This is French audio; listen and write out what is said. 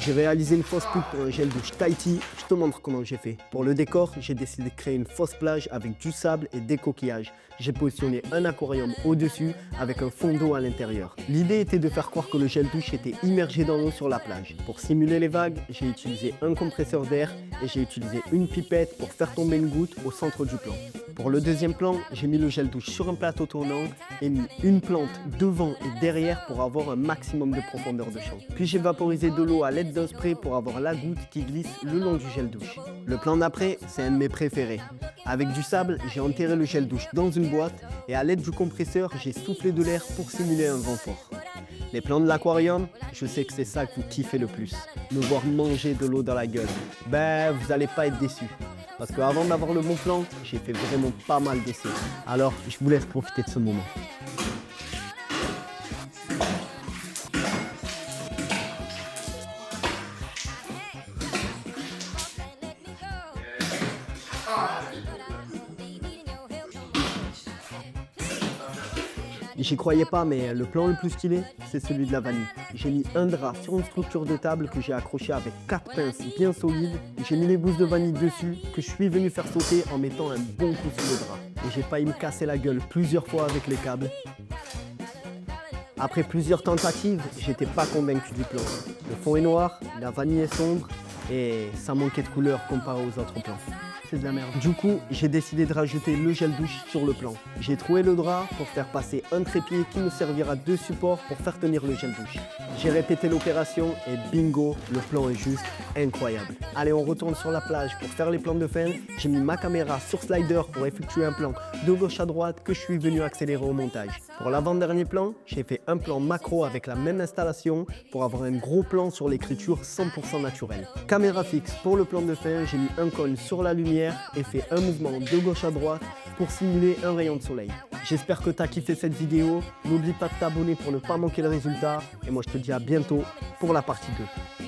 J'ai réalisé une fausse pub pour un gel douche Tahiti, je te montre comment j'ai fait. Pour le décor, j'ai décidé de créer une fausse plage avec du sable et des coquillages. J'ai positionné un aquarium au-dessus avec un fond d'eau à l'intérieur. L'idée était de faire croire que le gel douche était immergé dans l'eau sur la plage. Pour simuler les vagues, j'ai utilisé un compresseur d'air et j'ai utilisé une pipette pour faire tomber une goutte au centre du plan. Pour le deuxième plan, j'ai mis le gel douche sur un plateau tournant et mis une plante devant et derrière pour avoir un maximum de profondeur de champ. Puis j'ai vaporisé de l'eau à l'aide d'un spray pour avoir la goutte qui glisse le long du gel douche. Le plan d'après, c'est un de mes préférés. Avec du sable, j'ai enterré le gel douche dans une boîte et à l'aide du compresseur, j'ai soufflé de l'air pour simuler un vent fort. Les plans de l'aquarium, je sais que c'est ça que vous kiffez le plus. Me voir manger de l'eau dans la gueule. Ben, vous n'allez pas être déçus. Parce qu'avant d'avoir le bon plan, j'ai fait vraiment pas mal d'essais. Alors, je vous laisse profiter de ce moment. J'y croyais pas, mais le plan le plus stylé, c'est celui de la vanille. J'ai mis un drap sur une structure de table que j'ai accroché avec 4 pinces bien solides. J'ai mis les gousses de vanille dessus que je suis venu faire sauter en mettant un bon coup sur le drap. Et j'ai failli me casser la gueule plusieurs fois avec les câbles. Après plusieurs tentatives, j'étais pas convaincu du plan. Le fond est noir, la vanille est sombre et ça manquait de couleur comparé aux autres plans. C'est de la merde. Du coup, j'ai décidé de rajouter le gel douche sur le plan. J'ai trouvé le drap pour faire passer un trépied qui me servira de support pour faire tenir le gel douche. J'ai répété l'opération et bingo, le plan est juste incroyable. Allez, on retourne sur la plage pour faire les plans de fin. J'ai mis ma caméra sur slider pour effectuer un plan de gauche à droite que je suis venu accélérer au montage. Pour l'avant-dernier plan, j'ai fait un plan macro avec la même installation pour avoir un gros plan sur l'écriture 100% naturelle. Caméra fixe pour le plan de fin, j'ai mis un cône sur la lumière et fait un mouvement de gauche à droite pour simuler un rayon de soleil. J'espère que tu as kiffé cette vidéo. N'oublie pas de t'abonner pour ne pas manquer le résultat. Et moi, je te dis à bientôt pour la partie 2.